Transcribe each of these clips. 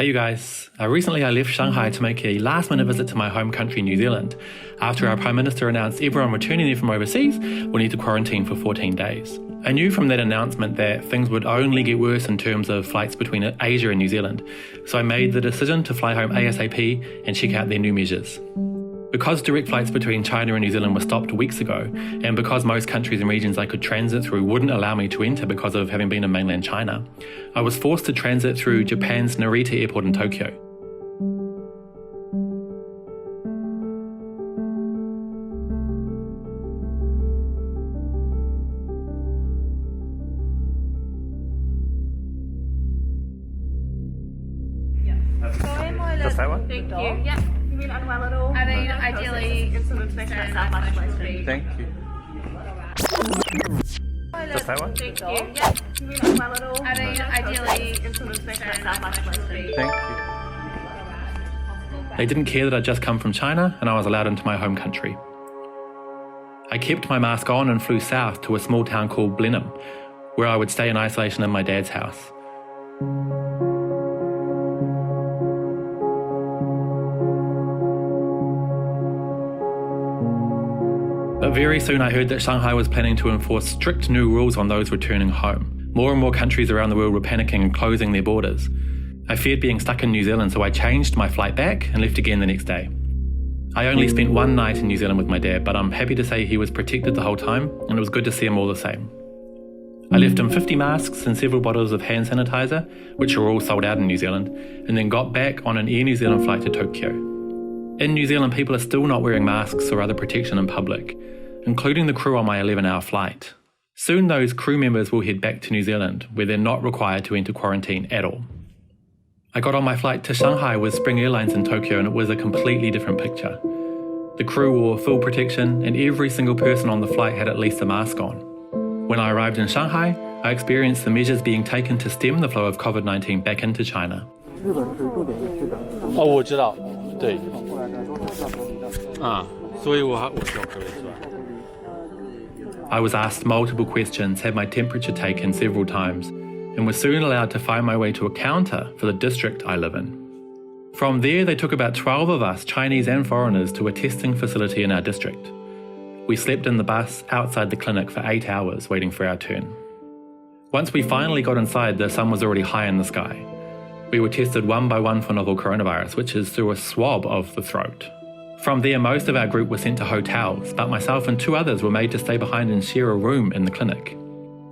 Hey you guys, recently I left Shanghai to make a last-minute visit to my home country, New Zealand, after our Prime Minister announced everyone returning there from overseas will need to quarantine for 14 days. I knew from that announcement that things would only get worse in terms of flights between Asia and New Zealand, so I made the decision to fly home ASAP and check out their new measures. Because direct flights between China and New Zealand were stopped weeks ago, and because most countries and regions I could transit through wouldn't allow me to enter because of having been in mainland China, I was forced to transit through Japan's Narita airport in Tokyo. Just that one? Thank you. Yeah. You mean unwell at all? I mean, ideally, it's sort of Thank you. Just that one? Thank you. Yeah. You mean unwell at all? I mean, ideally, it's sort of Thank you. They didn't care that I'd just come from China and I was allowed into my home country. I kept my mask on and flew south to a small town called Blenheim, where I would stay in isolation in my dad's house. But very soon I heard that Shanghai was planning to enforce strict new rules on those returning home. More and more countries around the world were panicking and closing their borders. I feared being stuck in New Zealand, so I changed my flight back and left again the next day. I only spent one night in New Zealand with my dad, but I'm happy to say he was protected the whole time, and it was good to see him all the same. I left him 50 masks and several bottles of hand sanitizer, which were all sold out in New Zealand, and then got back on an Air New Zealand flight to Tokyo. In New Zealand, people are still not wearing masks or other protection in public, including the crew on my 11-hour flight. Soon those crew members will head back to New Zealand, where they're not required to enter quarantine at all. I got on my flight to Shanghai with Spring Airlines in Tokyo, and it was a completely different picture. The crew wore full protection, and every single person on the flight had at least a mask on. When I arrived in Shanghai, I experienced the measures being taken to stem the flow of COVID-19 back into China. 哦，我知道，对，所以我需要隔离是吧？ I was asked multiple questions, had my temperature taken several times, and was soon allowed to find my way to a counter for the district I live in. From there, they took about 12 of us, Chinese and foreigners, to a testing facility in our district. We slept in the bus outside the clinic for 8 hours, waiting for our turn. Once we finally got inside, the sun was already high in the sky. We were tested one by one for novel coronavirus, which is through a swab of the throat. From there, most of our group were sent to hotels, but myself and 2 others were made to stay behind and share a room in the clinic.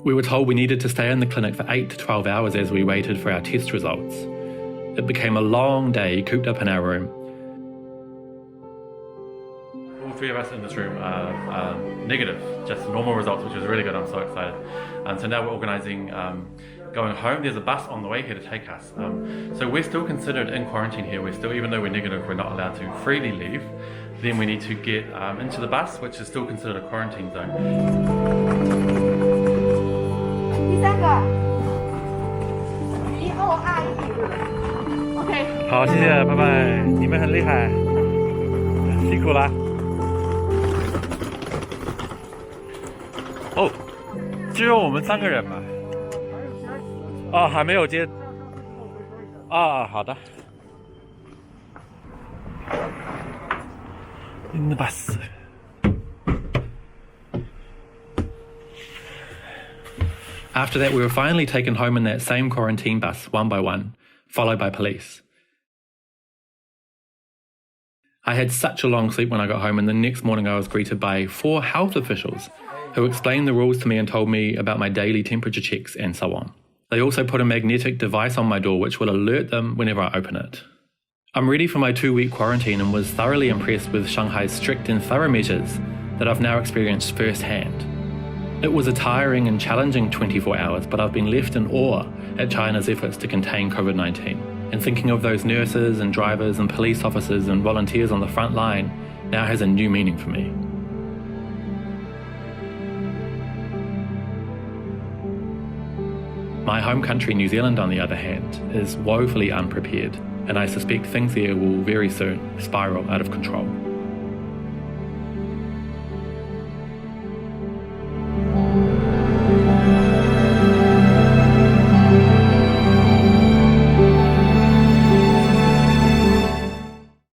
We were told we needed to stay in the clinic for 8 to 12 hours as we waited for our test results. It became a long day, cooped up in our room. All 3 of us in this room are negative, just normal results, which was really good. I'm so excited. So now we're organising going home. There's a bus on the way here to take us. So we're still considered in quarantine here. We're still, even though we're negative, we're not allowed to freely leave. Then we need to get into the bus, which is still considered a quarantine zone. 第3个，OK。好，谢谢，拜拜，你们很厉害，辛苦了。哦，只有我们3个人嘛。 还没有接。好的。In the bus. After that, we were finally taken home in that same quarantine bus, one by one, followed by police. I had such a long sleep when I got home, and the next morning I was greeted by 4 health officials who explained the rules to me and told me about my daily temperature checks and so on. They also put a magnetic device on my door which will alert them whenever I open it. I'm ready for my 2-week quarantine and was thoroughly impressed with Shanghai's strict and thorough measures that I've now experienced firsthand. It was a tiring and challenging 24 hours, but I've been left in awe at China's efforts to contain COVID-19. And thinking of those nurses and drivers and police officers and volunteers on the front line now has a new meaning for me. My home country, New Zealand, on the other hand, is woefully unprepared, and I suspect things there will very soon spiral out of control.